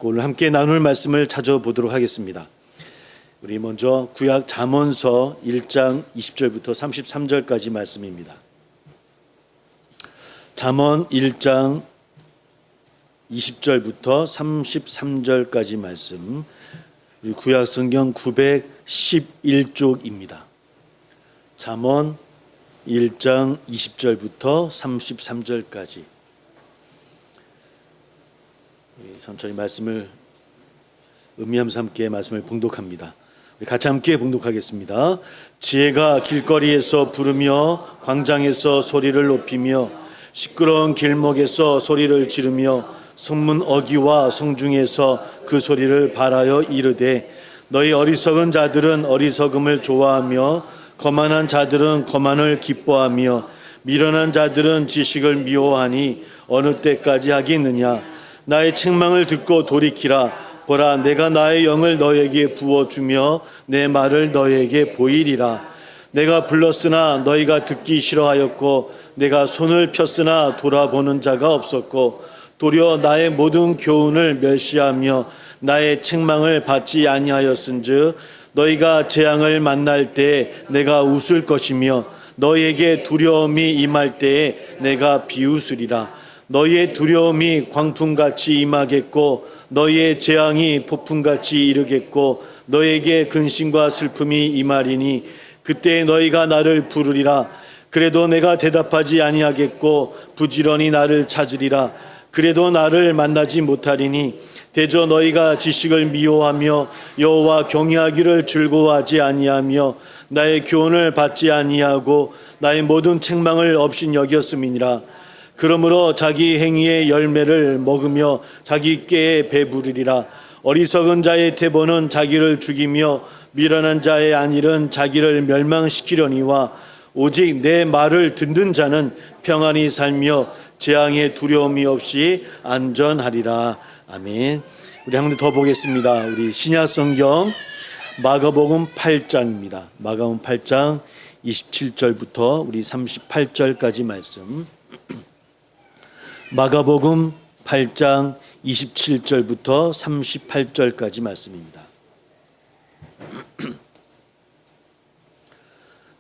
오늘 함께 나눌 말씀을 찾아보도록 하겠습니다. 우리 먼저 구약 잠언서 1장 20절부터 33절까지 말씀입니다. 잠언 1장 20절부터 33절까지 말씀, 우리 구약 성경 911쪽입니다. 잠언 1장 20절부터 33절까지 천천히 말씀을 음미하면서 함께 말씀을 봉독합니다. 우리 같이 함께 봉독하겠습니다. 지혜가 길거리에서 부르며 광장에서 소리를 높이며 시끄러운 길목에서 소리를 지르며 성문 어귀와 성중에서 그 소리를 발하여 이르되 너희 어리석은 자들은 어리석음을 좋아하며 거만한 자들은 거만을 기뻐하며 미련한 자들은 지식을 미워하니 어느 때까지 하겠느냐. 나의 책망을 듣고 돌이키라. 보라, 내가 나의 영을 너에게 부어주며 내 말을 너에게 보이리라. 내가 불렀으나 너희가 듣기 싫어하였고 내가 손을 폈으나 돌아보는 자가 없었고 도리어 나의 모든 교훈을 멸시하며 나의 책망을 받지 아니하였은즉 너희가 재앙을 만날 때에 내가 웃을 것이며 너희에게 두려움이 임할 때에 내가 비웃으리라. 너희의 두려움이 광풍같이 임하겠고 너희의 재앙이 폭풍같이 이르겠고 너희에게 근심과 슬픔이 임하리니 그때 너희가 나를 부르리라. 그래도 내가 대답하지 아니하겠고 부지런히 나를 찾으리라. 그래도 나를 만나지 못하리니 대저 너희가 지식을 미워하며 여호와 경외하기를 즐거워하지 아니하며 나의 교훈을 받지 아니하고 나의 모든 책망을 없인 여겼음이니라. 그러므로 자기 행위의 열매를 먹으며 자기 꾀에 배부르리라. 어리석은 자의 태보는 자기를 죽이며 미련한 자의 안일은 자기를 멸망시키려니와 오직 내 말을 듣는 자는 평안히 살며 재앙의 두려움이 없이 안전하리라. 아멘. 우리 한 번 더 보겠습니다. 우리 신약 성경 마가복음 8장입니다. 마가복음 8장 27절부터 우리 38절까지 말씀. 마가복음 8장 27절부터 38절까지 말씀입니다.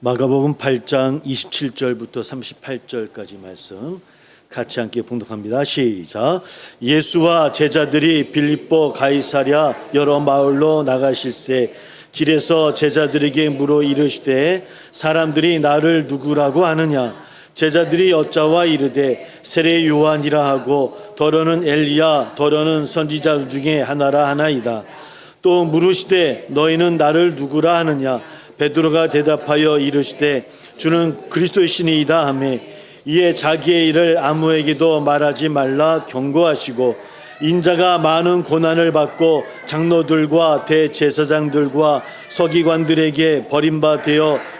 마가복음 8장 27절부터 38절까지 말씀 같이 함께 봉독합니다. 시작. 예수와 제자들이 빌립보 가이사랴 여러 마을로 나가실새 길에서 제자들에게 물어 이르시되 사람들이 나를 누구라고 하느냐. 제자들이 여짜와 이르되 세례 요한이라 하고 더러는 엘리야 더러는 선지자 중에 하나라 하나이다. 또 물으시되 너희는 나를 누구라 하느냐. 베드로가 대답하여 이르시되 주는 그리스도의 신이이다 하며 이에 자기의 일을 아무에게도 말하지 말라 경고하시고 인자가 많은 고난을 받고 장로들과 대제사장들과 서기관들에게 버림받아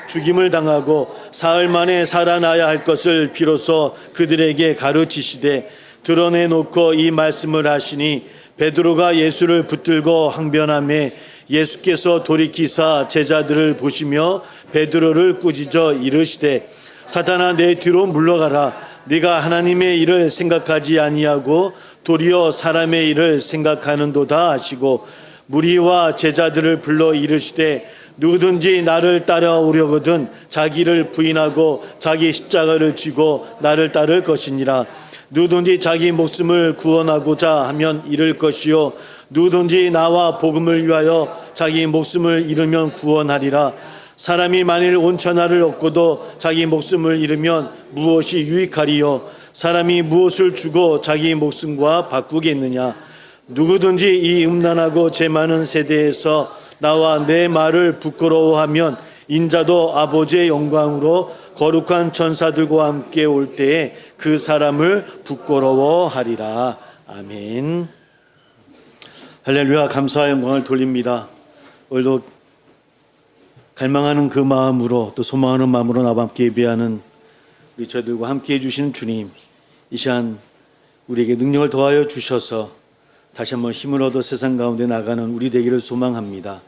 죽임을 당하고 사흘 만에 살아나야 할 것을 비로소 그들에게 가르치시되 드러내놓고 이 말씀을 하시니 베드로가 예수를 붙들고 항변하매 예수께서 돌이키사 제자들을 보시며 베드로를 꾸짖어 이르시되 사탄아 내 뒤로 물러가라. 네가 하나님의 일을 생각하지 아니하고 도리어 사람의 일을 생각하는도다 하시고 무리와 제자들을 불러 이르시되 누구든지 나를 따라오려거든 자기를 부인하고 자기 십자가를 지고 나를 따를 것이니라. 누구든지 자기 목숨을 구원하고자 하면 잃을 것이요 누구든지 나와 복음을 위하여 자기 목숨을 잃으면 구원하리라. 사람이 만일 온 천하를 얻고도 자기 목숨을 잃으면 무엇이 유익하리요. 사람이 무엇을 주고 자기 목숨과 바꾸겠느냐. 누구든지 이 음란하고 죄 많은 세대에서 나와 내 말을 부끄러워하면 인자도 아버지의 영광으로 거룩한 천사들과 함께 올 때에 그 사람을 부끄러워하리라. 아멘. 할렐루야. 감사와 영광을 돌립니다. 오늘도 갈망하는 그 마음으로 또 소망하는 마음으로 나와 함께 예배하는 우리 저희들과 함께 해주시는 주님, 이 시간 우리에게 능력을 더하여 주셔서 다시 한번 힘을 얻어 세상 가운데 나가는 우리 되기를 소망합니다.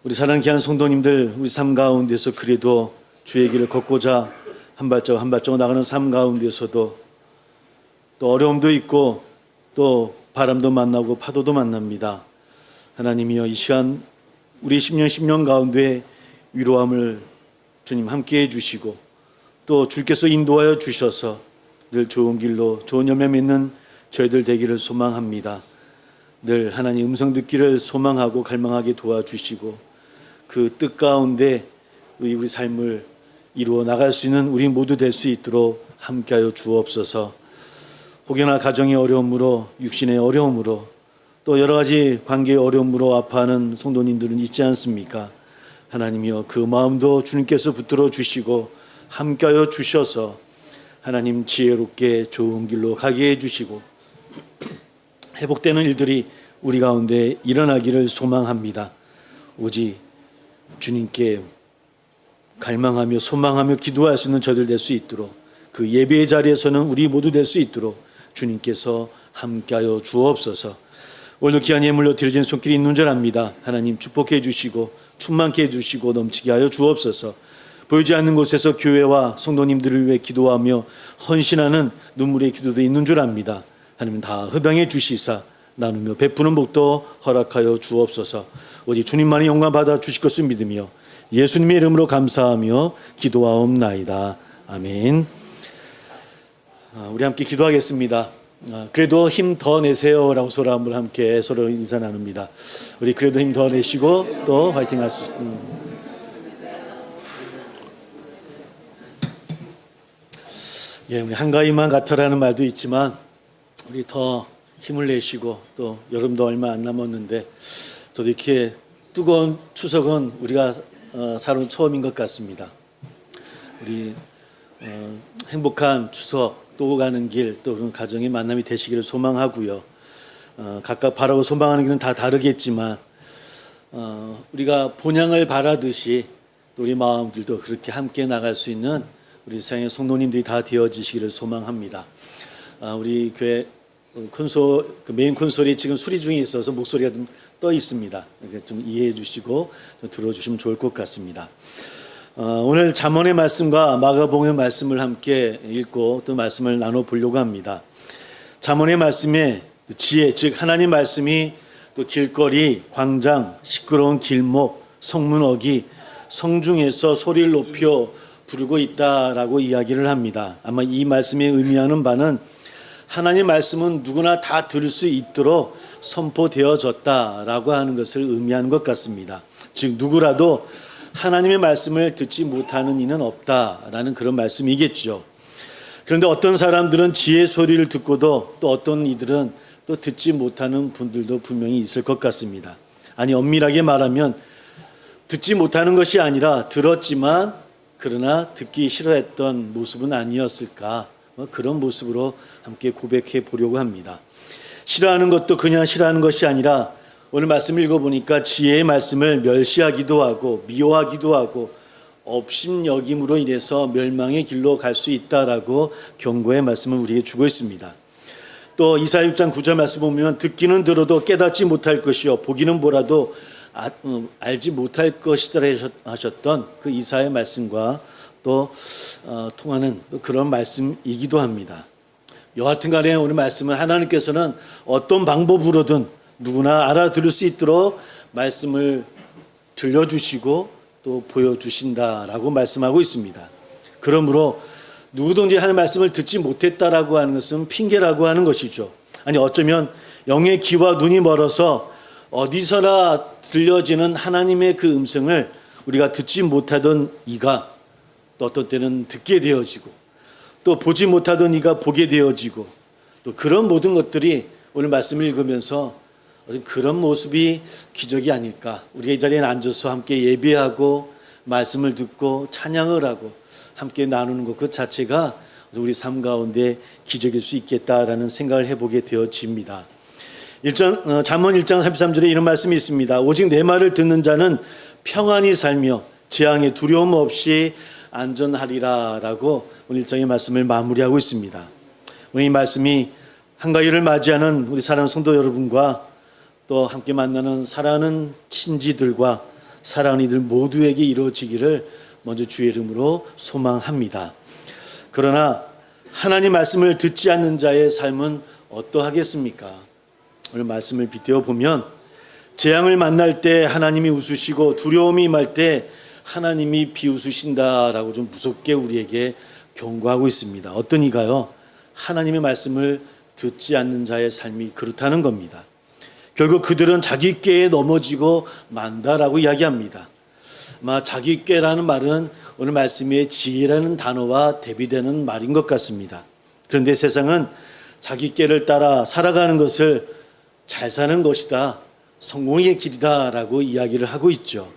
우리 사랑하는 귀한 성도님들, 우리 삶 가운데서 그래도 주의 길을 걷고자 한 발짝 한 발짝 나가는 삶 가운데서도 또 어려움도 있고 또 바람도 만나고 파도도 만납니다. 하나님이여, 이 시간 우리 10년 가운데 위로함을 주님 함께해 주시고 또 주께서 인도하여 주셔서 늘 좋은 길로 좋은 열매 맺는 저희들 되기를 소망합니다. 늘 하나님 음성 듣기를 소망하고 갈망하게 도와주시고 그 뜻 가운데 우리 삶을 이루어 나갈 수 있는 우리 모두 될 수 있도록 함께하여 주옵소서. 혹여나 가정의 어려움으로, 육신의 어려움으로, 또 여러 가지 관계의 어려움으로 아파하는 성도님들은 있지 않습니까? 하나님이여, 그 마음도 주님께서 붙들어 주시고 함께하여 주셔서 하나님 지혜롭게 좋은 길로 가게 해주시고 회복되는 일들이 우리 가운데 일어나기를 소망합니다. 오직 주님께 갈망하며 소망하며 기도할 수 있는 저들 될 수 있도록, 그 예배의 자리에서는 우리 모두 될 수 있도록 주님께서 함께하여 주옵소서. 오늘도 귀한 예물로 드려진 손길이 있는 줄 압니다. 하나님 축복해 주시고 충만케 해 주시고 넘치게 하여 주옵소서. 보이지 않는 곳에서 교회와 성도님들을 위해 기도하며 헌신하는 눈물의 기도도 있는 줄 압니다. 하나님 다 흡양해 주시사 나누며 베푸는 복도 허락하여 주옵소서. 오직 주님만이 영광 받아 주실 것을 믿으며 예수님의 이름으로 감사하며 기도하옵나이다. 아멘. 우리 함께 기도하겠습니다. 그래도 힘 더 내세요 라고 서로 한번 함께 서로 인사 나눕니다. 우리 그래도 힘 더 내시고 또 화이팅 하시죠. 우리 한가위만 같아라는 말도 있지만 우리 더 힘을 내시고, 또 여름도 얼마 안 남았는데 저도 이렇게 뜨거운 추석은 우리가 살아온 처음인 것 같습니다. 우리 행복한 추석 또 가는 길, 또 그런 가정의 만남이 되시기를 소망하고요. 각각 바라고 소망하는 길은 다 다르겠지만 우리가 본향을 바라듯이 또 우리 마음들도 그렇게 함께 나갈 수 있는 우리 세상의 성도님들이 다 되어지시기를 소망합니다. 우리 교회 메인 콘솔이 지금 수리 중에 있어서 목소리가 좀 떠 있습니다. 좀 이해해 주시고 좀 들어주시면 좋을 것 같습니다. 오늘 잠언의 말씀과 마가복음의 말씀을 함께 읽고 또 말씀을 나눠보려고 합니다. 잠언의 말씀에 지혜, 즉 하나님 말씀이 또 길거리, 광장, 시끄러운 길목, 성문어기, 성중에서 소리를 높여 부르고 있다라고 이야기를 합니다. 아마 이 말씀이 의미하는 바는 하나님 말씀은 누구나 다 들을 수 있도록 선포되어졌다라고 하는 것을 의미하는 것 같습니다. 즉 누구라도 하나님의 말씀을 듣지 못하는 이는 없다라는 그런 말씀이겠죠. 그런데 어떤 사람들은 지혜의 소리를 듣고도 또 어떤 이들은 또 듣지 못하는 분들도 분명히 있을 것 같습니다. 아니, 엄밀하게 말하면 듣지 못하는 것이 아니라 들었지만 그러나 듣기 싫어했던 모습은 아니었을까, 그런 모습으로 함께 고백해 보려고 합니다. 싫어하는 것도 그냥 싫어하는 것이 아니라 오늘 말씀을 읽어보니까 지혜의 말씀을 멸시하기도 하고 미워하기도 하고 업신여김으로 인해서 멸망의 길로 갈 수 있다라고 경고의 말씀을 우리에게 주고 있습니다. 또 이사야 6장 9절 말씀 보면 듣기는 들어도 깨닫지 못할 것이요 보기는 보라도 알지 못할 것이더라 하셨던 그 이사야의 말씀과 또 통하는 그런 말씀이기도 합니다. 여하튼 간에 오늘 말씀은 하나님께서는 어떤 방법으로든 누구나 알아들을 수 있도록 말씀을 들려주시고 또 보여주신다라고 말씀하고 있습니다. 그러므로 누구든지 하나님 말씀을 듣지 못했다라고 하는 것은 핑계라고 하는 것이죠. 아니, 어쩌면 영의 귀와 눈이 멀어서 어디서나 들려지는 하나님의 그 음성을 우리가 듣지 못하던 이가 또 어떤 때는 듣게 되어지고, 또 보지 못하던 이가 보게 되어지고, 또 그런 모든 것들이 오늘 말씀을 읽으면서 그런 모습이 기적이 아닐까. 우리가 이 자리에 앉아서 함께 예배하고 말씀을 듣고 찬양을 하고 함께 나누는 것 그 자체가 우리 삶 가운데 기적일 수 있겠다라는 생각을 해보게 되어집니다. 잠언 1장 33절에 이런 말씀이 있습니다. 오직 내 말을 듣는 자는 평안히 살며 재앙에 두려움 없이 안전하리라 라고 오늘 1장의 말씀을 마무리하고 있습니다. 오늘 이 말씀이 한가위를 맞이하는 우리 사랑하는 성도 여러분과 또 함께 만나는 사랑하는 친지들과 사랑하는 이들 모두에게 이루어지기를 먼저 주의 이름으로 소망합니다. 그러나 하나님 말씀을 듣지 않는 자의 삶은 어떠하겠습니까? 오늘 말씀을 빗대어 보면 재앙을 만날 때 하나님이 웃으시고 두려움이 임할 때 하나님이 비웃으신다라고 좀 무섭게 우리에게 경고하고 있습니다. 어떤 이가요? 하나님의 말씀을 듣지 않는 자의 삶이 그렇다는 겁니다. 결국 그들은 자기 꾀에 넘어지고 만다라고 이야기합니다. 아마 자기 꾀라는 말은 오늘 말씀에 지혜라는 단어와 대비되는 말인 것 같습니다. 그런데 세상은 자기 꾀를 따라 살아가는 것을 잘 사는 것이다, 성공의 길이다라고 이야기를 하고 있죠.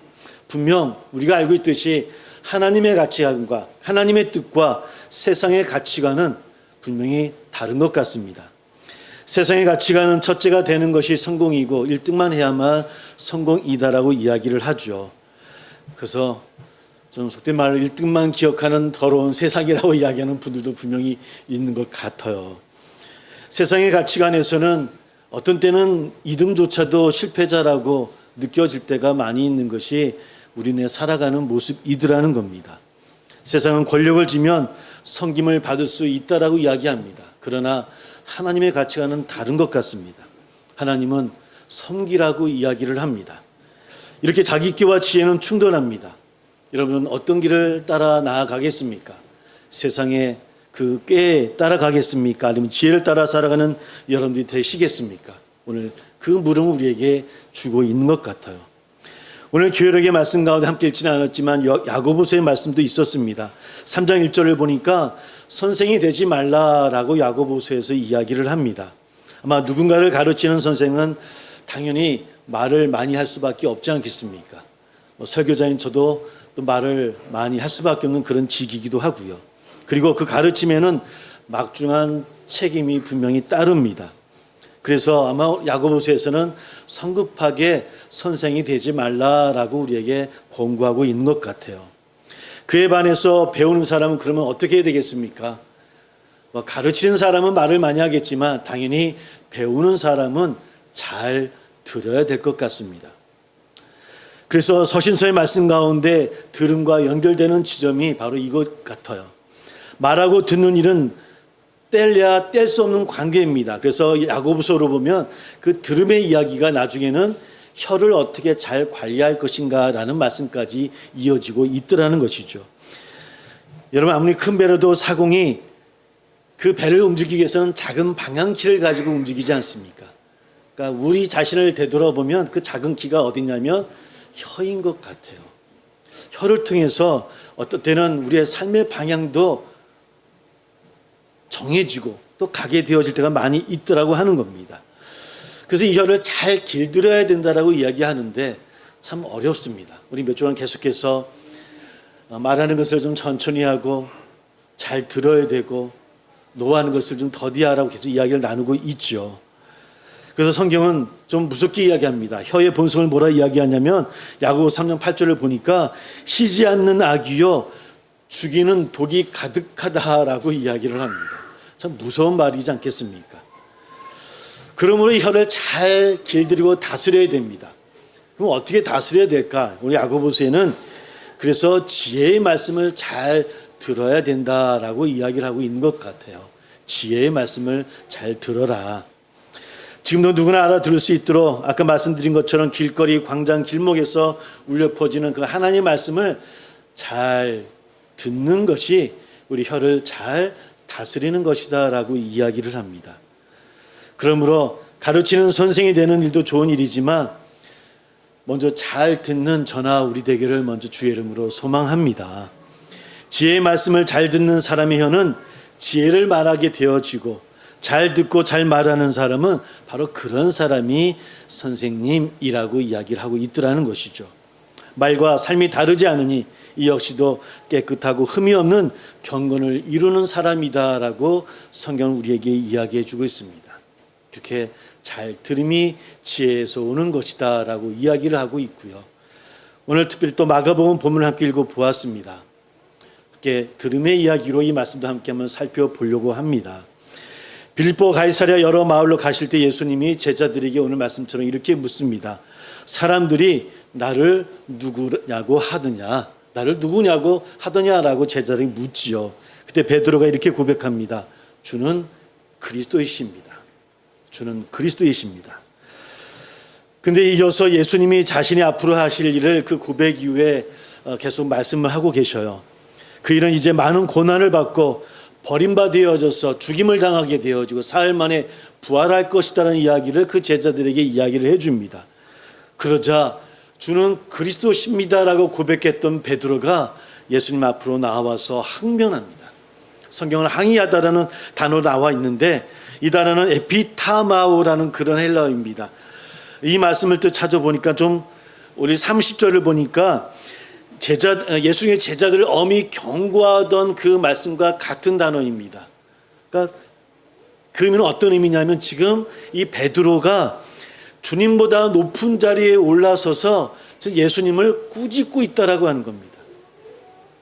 분명 우리가 알고 있듯이 하나님의 가치관과 하나님의 뜻과 세상의 가치관은 분명히 다른 것 같습니다. 세상의 가치관은 첫째가 되는 것이 성공이고 1등만 해야만 성공이다라고 이야기를 하죠. 그래서 좀 속된 말로 1등만 기억하는 더러운 세상이라고 이야기하는 분들도 분명히 있는 것 같아요. 세상의 가치관에서는 어떤 때는 2등조차도 실패자라고 느껴질 때가 많이 있는 것이 우리네 살아가는 모습이더라는 겁니다. 세상은 권력을 쥐면 섬김을 받을 수 있다라고 이야기합니다. 그러나 하나님의 가치관은 다른 것 같습니다. 하나님은 섬기라고 이야기를 합니다. 이렇게 자기 꾀와 지혜는 충돌합니다. 여러분은 어떤 길을 따라 나아가겠습니까? 세상의 그 꾀에 따라가겠습니까? 아니면 지혜를 따라 살아가는 여러분들이 되시겠습니까? 오늘 그 물음을 우리에게 주고 있는 것 같아요. 오늘 교회력의 말씀 가운데 함께 읽지는 않았지만 야고보서의 말씀도 있었습니다. 3장 1절을 보니까 선생이 되지 말라라고 야고보서에서 이야기를 합니다. 아마 누군가를 가르치는 선생은 당연히 말을 많이 할 수밖에 없지 않겠습니까? 설교자인 저도 또 말을 많이 할 수밖에 없는 그런 직이기도 하고요. 그리고 그 가르침에는 막중한 책임이 분명히 따릅니다. 그래서 아마 야고보서에서는 성급하게 선생이 되지 말라라고 우리에게 권고하고 있는 것 같아요. 그에 반해서 배우는 사람은 그러면 어떻게 해야 되겠습니까? 가르치는 사람은 말을 많이 하겠지만 당연히 배우는 사람은 잘 들어야 될 것 같습니다. 그래서 서신서의 말씀 가운데 들음과 연결되는 지점이 바로 이것 같아요. 말하고 듣는 일은 뗄래야 뗄 수 없는 관계입니다. 그래서 야고보서로 보면 그 들음의 이야기가 나중에는 혀를 어떻게 잘 관리할 것인가라는 말씀까지 이어지고 있더라는 것이죠. 여러분, 아무리 큰 배라도 사공이 그 배를 움직이기 위해서는 작은 방향키를 가지고 움직이지 않습니까? 그러니까 우리 자신을 되돌아보면 그 작은 키가 어디냐면 혀인 것 같아요. 혀를 통해서 어떤 때는 우리의 삶의 방향도 정해지고 또 가게 되어질 때가 많이 있더라고 하는 겁니다. 그래서 이 혀를 잘 길들여야 된다라고 이야기하는데 참 어렵습니다. 우리 몇 주간 계속해서 말하는 것을 좀 천천히 하고 잘 들어야 되고 노하는 것을 좀 더디하라고 계속 이야기를 나누고 있죠. 그래서 성경은 좀 무섭게 이야기합니다. 혀의 본성을 뭐라 이야기하냐면 야고보 3장 8절을 보니까 쉬지 않는 악이요 죽이는 독이 가득하다라고 이야기를 합니다. 참 무서운 말이지 않겠습니까? 그러므로 이 혀를 잘 길들이고 다스려야 됩니다. 그럼 어떻게 다스려야 될까? 우리 야고보서에는 그래서 지혜의 말씀을 잘 들어야 된다라고 이야기를 하고 있는 것 같아요. 지혜의 말씀을 잘 들어라. 지금도 누구나 알아들을 수 있도록 아까 말씀드린 것처럼 길거리, 광장, 길목에서 울려 퍼지는 그 하나님의 말씀을 잘 듣는 것이 우리 혀를 잘 다스리는 것이다 라고 이야기를 합니다. 그러므로 가르치는 선생이 되는 일도 좋은 일이지만 먼저 잘 듣는 저나 우리 되기를 먼저 주의 이름으로 소망합니다. 지혜의 말씀을 잘 듣는 사람의 혀는 지혜를 말하게 되어지고 잘 듣고 잘 말하는 사람은 바로 그런 사람이 선생님이라고 이야기를 하고 있더라는 것이죠. 말과 삶이 다르지 않으니 이 역시도 깨끗하고 흠이 없는 경건을 이루는 사람이다라고 성경은 우리에게 이야기해 주고 있습니다. 그렇게 잘 들음이 지혜에서 오는 것이다라고 이야기를 하고 있고요. 오늘 특별히 또 마가복음 본문을 함께 읽어 보았습니다. 함께 들음의 이야기로 이 말씀도 함께 한번 살펴보려고 합니다. 빌립보 가이사랴 여러 마을로 가실 때 예수님이 제자들에게 오늘 말씀처럼 이렇게 묻습니다. 사람들이 나를 누구냐고 하느냐, 나를 누구냐고 하더냐라고 제자들이 묻지요. 그때 베드로가 이렇게 고백합니다. 주는 그리스도이십니다. 주는 그리스도이십니다. 근데 이어서 예수님이 자신이 앞으로 하실 일을 그 고백 이후에 계속 말씀을 하고 계셔요. 그 일은 이제 많은 고난을 받고 버림받아져서 죽임을 당하게 되어지고 사흘 만에 부활할 것이라는 이야기를 그 제자들에게 이야기를 해줍니다. 그러자 주는 그리스도십니다라고 고백했던 베드로가 예수님 앞으로 나와서 항변합니다. 성경은 항의하다라는 단어로 나와 있는데 이 단어는 에피타마오라는 그런 헬라어입니다. 이 말씀을 또 찾아보니까 좀 우리 30절을 보니까 예수님의 제자들을 엄히 경고하던 그 말씀과 같은 단어입니다. 그러니까 그 의미는 어떤 의미냐면 지금 이 베드로가 주님보다 높은 자리에 올라서서 예수님을 꾸짖고 있다라고 하는 겁니다.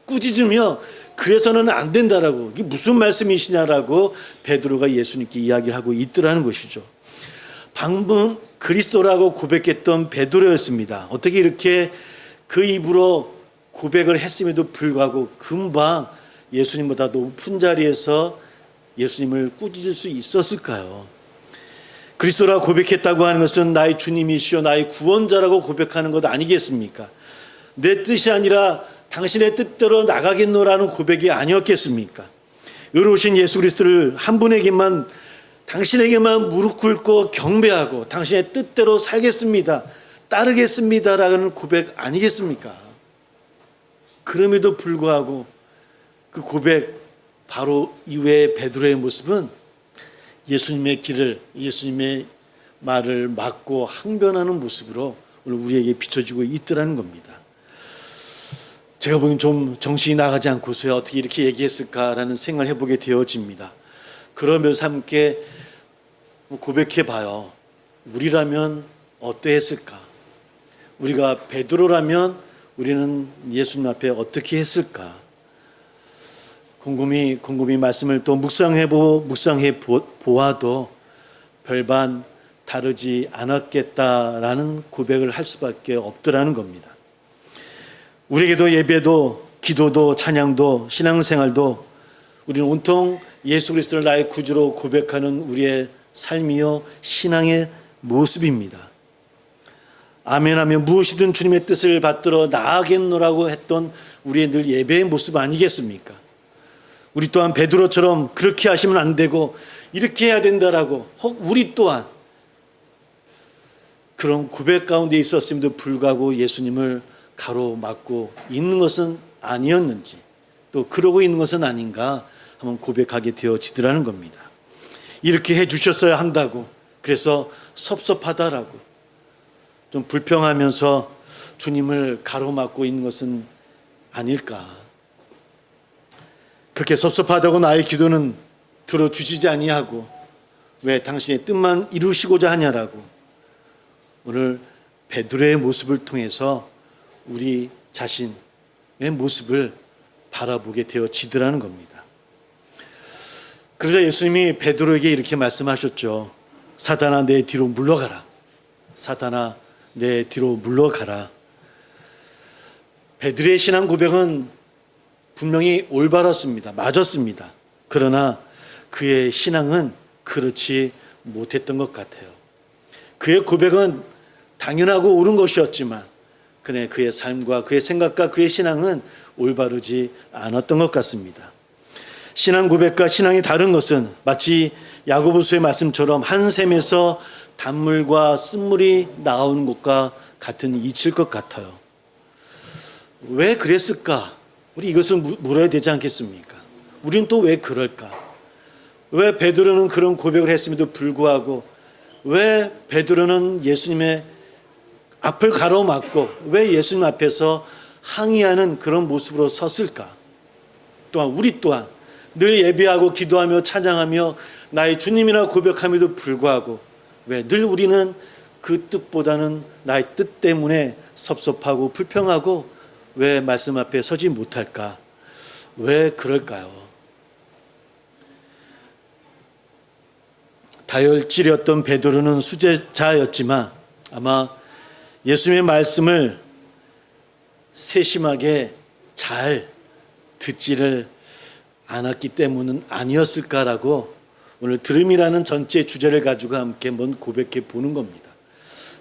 꾸짖으며 그래서는 안 된다라고, 이게 무슨 말씀이시냐라고 베드로가 예수님께 이야기를 하고 있더라는 것이죠. 방금 그리스도라고 고백했던 베드로였습니다. 어떻게 이렇게 그 입으로 고백을 했음에도 불구하고 금방 예수님보다 높은 자리에서 예수님을 꾸짖을 수 있었을까요? 그리스도라고 고백했다고 하는 것은 나의 주님이시여 나의 구원자라고 고백하는 것 아니겠습니까? 내 뜻이 아니라 당신의 뜻대로 나가겠노라는 고백이 아니었겠습니까? 의로우신 예수 그리스도를 한 분에게만, 당신에게만 무릎 꿇고 경배하고 당신의 뜻대로 살겠습니다, 따르겠습니다라는 고백 아니겠습니까? 그럼에도 불구하고 그 고백 바로 이후에 베드로의 모습은 예수님의 길을, 예수님의 말을 막고 항변하는 모습으로 오늘 우리에게 비춰지고 있더라는 겁니다. 제가 보기엔 좀 정신이 나가지 않고서야 어떻게 이렇게 얘기했을까라는 생각을 해보게 되어집니다. 그러면서 함께 고백해봐요. 우리라면 어떠했을까? 우리가 베드로라면 우리는 예수님 앞에 어떻게 했을까? 곰곰이 말씀을 또 묵상해 보아도 별반 다르지 않았겠다라는 고백을 할 수밖에 없더라는 겁니다. 우리에게도 예배도 기도도 찬양도 신앙생활도 우리는 온통 예수 그리스도를 나의 구주로 고백하는 우리의 삶이요 신앙의 모습입니다. 아멘하며 무엇이든 주님의 뜻을 받들어 나아가겠노라고 했던 우리의 늘 예배의 모습 아니겠습니까? 우리 또한 베드로처럼 그렇게 하시면 안 되고 이렇게 해야 된다라고, 혹 우리 또한 그런 고백 가운데 있었음에도 불구하고 예수님을 가로막고 있는 것은 아니었는지, 또 그러고 있는 것은 아닌가 한번 고백하게 되어지더라는 겁니다. 이렇게 해 주셨어야 한다고, 그래서 섭섭하다라고 좀 불평하면서 주님을 가로막고 있는 것은 아닐까. 그렇게 섭섭하다고 나의 기도는 들어주시지 아니하고 왜 당신의 뜻만 이루시고자 하냐라고 오늘 베드로의 모습을 통해서 우리 자신의 모습을 바라보게 되어지더라는 겁니다. 그러자 예수님이 베드로에게 이렇게 말씀하셨죠. 사단아 내 뒤로 물러가라. 사단아 내 뒤로 물러가라. 베드로의 신앙 고백은 분명히 올바랐습니다. 맞았습니다. 그러나 그의 신앙은 그렇지 못했던 것 같아요. 그의 고백은 당연하고 옳은 것이었지만 그의 삶과 그의 생각과 그의 신앙은 올바르지 않았던 것 같습니다. 신앙 고백과 신앙이 다른 것은 마치 야고보서의 말씀처럼 한 샘에서 단물과 쓴물이 나오는 것과 같은 이치일 것 같아요. 왜 그랬을까? 우리 이것을 물어야 되지 않겠습니까? 우리는 또 왜 그럴까? 왜 베드로는 그런 고백을 했음에도 불구하고 왜 베드로는 예수님의 앞을 가로막고 왜 예수님 앞에서 항의하는 그런 모습으로 섰을까? 또한 우리 또한 늘 예배하고 기도하며 찬양하며 나의 주님이라 고백함에도 불구하고 왜 늘 우리는 그 뜻보다는 나의 뜻 때문에 섭섭하고 불평하고 왜 말씀 앞에 서지 못할까? 왜 그럴까요? 다혈질이었던 베드로는 수제자였지만 아마 예수님의 말씀을 세심하게 잘 듣지를 않았기 때문은 아니었을까라고 오늘 들음이라는 전체 주제를 가지고 함께 한번 고백해 보는 겁니다.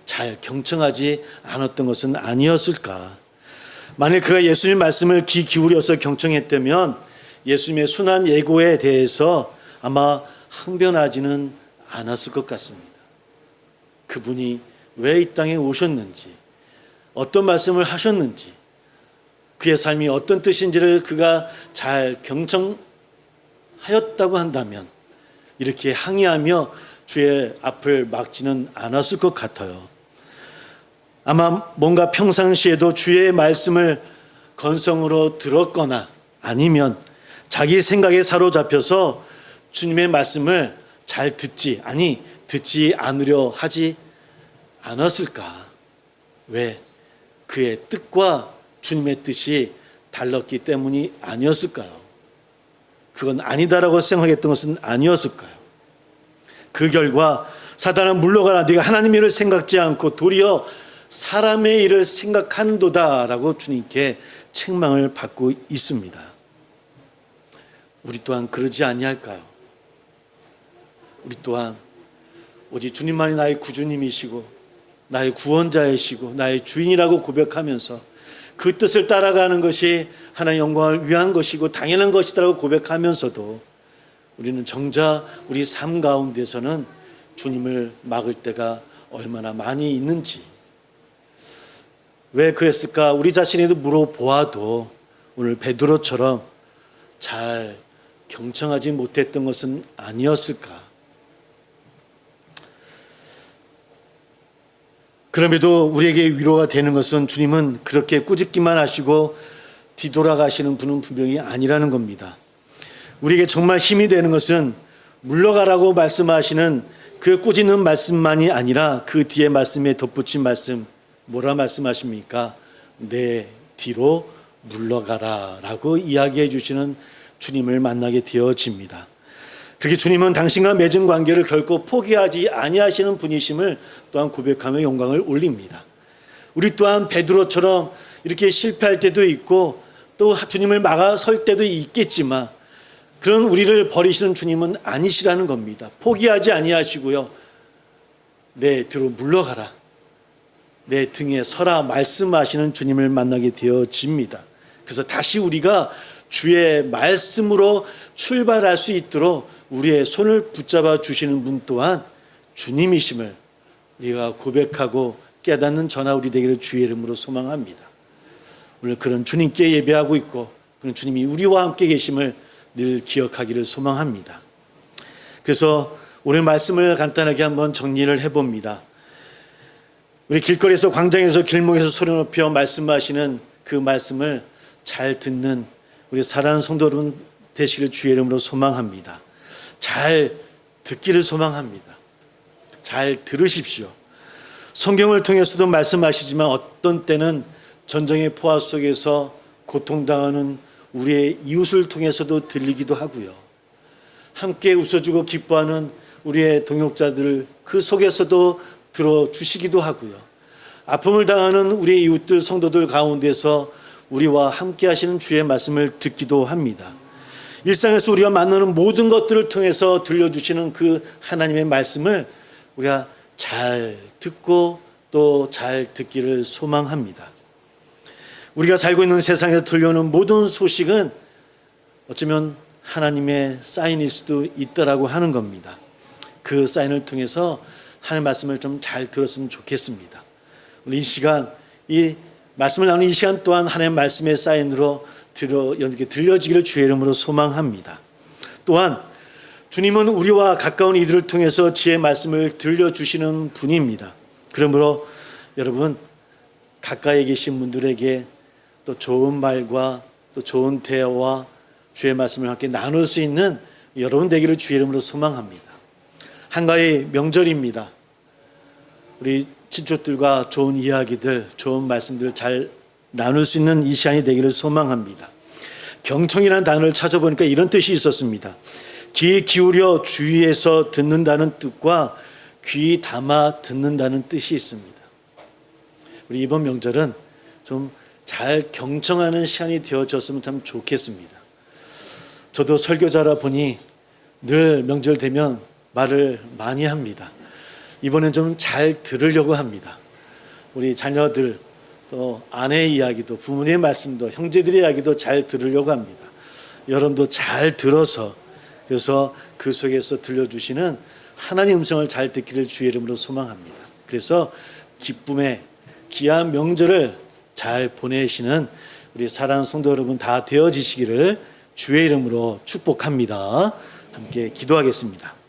잘 경청하지 않았던 것은 아니었을까? 만일 그가 예수님 말씀을 귀 기울여서 경청했다면 예수님의 순한 예고에 대해서 아마 항변하지는 않았을 것 같습니다. 그분이 왜 이 땅에 오셨는지, 어떤 말씀을 하셨는지, 그의 삶이 어떤 뜻인지를 그가 잘 경청하였다고 한다면 이렇게 항의하며 주의 앞을 막지는 않았을 것 같아요. 아마 뭔가 평상시에도 주의 말씀을 건성으로 들었거나 아니면 자기 생각에 사로잡혀서 주님의 말씀을 잘 듣지 않으려 하지 않았을까? 왜? 그의 뜻과 주님의 뜻이 달랐기 때문이 아니었을까요? 그건 아니다라고 생각했던 것은 아니었을까요? 그 결과 사단아 물러가라, 네가 하나님의 일을 생각지 않고 도리어 사람의 일을 생각한도다라고 주님께 책망을 받고 있습니다. 우리 또한 그러지 아니할까요? 우리 또한 오직 주님만이 나의 구주님이시고 나의 구원자이시고 나의 주인이라고 고백하면서 그 뜻을 따라가는 것이 하나님의 영광을 위한 것이고 당연한 것이라고 고백하면서도 우리는 정작 우리 삶 가운데서는 주님을 막을 때가 얼마나 많이 있는지, 왜 그랬을까? 우리 자신에도 물어보아도 오늘 베드로처럼 잘 경청하지 못했던 것은 아니었을까? 그럼에도 우리에게 위로가 되는 것은 주님은 그렇게 꾸짖기만 하시고 뒤돌아가시는 분은 분명히 아니라는 겁니다. 우리에게 정말 힘이 되는 것은 물러가라고 말씀하시는 그 꾸짖는 말씀만이 아니라 그 뒤에 말씀에 덧붙인 말씀, 뭐라 말씀하십니까? 내 뒤로 물러가라 라고 이야기해 주시는 주님을 만나게 되어집니다. 그렇게 주님은 당신과 맺은 관계를 결코 포기하지 아니하시는 분이심을 또한 고백하며 영광을 올립니다. 우리 또한 베드로처럼 이렇게 실패할 때도 있고 또 주님을 막아설 때도 있겠지만 그런 우리를 버리시는 주님은 아니시라는 겁니다. 포기하지 아니하시고요, 내 뒤로 물러가라, 내 등에 서라 말씀하시는 주님을 만나게 되어집니다. 그래서 다시 우리가 주의 말씀으로 출발할 수 있도록 우리의 손을 붙잡아 주시는 분 또한 주님이심을 우리가 고백하고 깨닫는 저나 우리 되기를 주의 이름으로 소망합니다. 오늘 그런 주님께 예배하고 있고 그런 주님이 우리와 함께 계심을 늘 기억하기를 소망합니다. 그래서 오늘 말씀을 간단하게 한번 정리를 해봅니다. 우리 길거리에서, 광장에서, 길목에서 소리 높여 말씀하시는 그 말씀을 잘 듣는 우리 사랑하는 성도 여러분 되시기를 주의 이름으로 소망합니다. 잘 듣기를 소망합니다. 잘 들으십시오. 성경을 통해서도 말씀하시지만 어떤 때는 전쟁의 포화 속에서 고통당하는 우리의 이웃을 통해서도 들리기도 하고요. 함께 웃어주고 기뻐하는 우리의 동역자들 그 속에서도 들어주시기도 하고요. 아픔을 당하는 우리의 이웃들, 성도들 가운데서 우리와 함께 하시는 주의 말씀을 듣기도 합니다. 일상에서 우리가 만나는 모든 것들을 통해서 들려주시는 그 하나님의 말씀을 우리가 잘 듣고 또 잘 듣기를 소망합니다. 우리가 살고 있는 세상에서 들려오는 모든 소식은 어쩌면 하나님의 사인일 수도 있다라고 하는 겁니다. 그 사인을 통해서 하나님의 말씀을 좀 잘 들었으면 좋겠습니다. 오늘 이 시간, 이 말씀을 나누는 이 시간 또한 하나님의 말씀의 사인으로 이렇게 들려지기를 주의 이름으로 소망합니다. 또한 주님은 우리와 가까운 이들을 통해서 지혜의 말씀을 들려주시는 분입니다. 그러므로 여러분 가까이 계신 분들에게 또 좋은 말과 또 좋은 대화와 주의 말씀을 함께 나눌 수 있는 여러분 되기를 주의 이름으로 소망합니다. 한가위 명절입니다. 우리 친척들과 좋은 이야기들, 좋은 말씀들을 잘 나눌 수 있는 이 시간이 되기를 소망합니다. 경청이라는 단어를 찾아보니까 이런 뜻이 있었습니다. 귀 기울여 주의해서 듣는다는 뜻과 귀 담아 듣는다는 뜻이 있습니다. 우리 이번 명절은 좀 잘 경청하는 시간이 되어졌으면 참 좋겠습니다. 저도 설교자라 보니 늘 명절 되면 말을 많이 합니다. 이번엔 좀 잘 들으려고 합니다. 우리 자녀들, 또 아내의 이야기도, 부모님의 말씀도, 형제들의 이야기도 잘 들으려고 합니다. 여러분도 잘 들어서, 그래서 그 속에서 들려주시는 하나님 음성을 잘 듣기를 주의 이름으로 소망합니다. 그래서 기쁨의 귀한 명절을 잘 보내시는 우리 사랑하는 성도 여러분 다 되어지시기를 주의 이름으로 축복합니다. 함께 기도하겠습니다.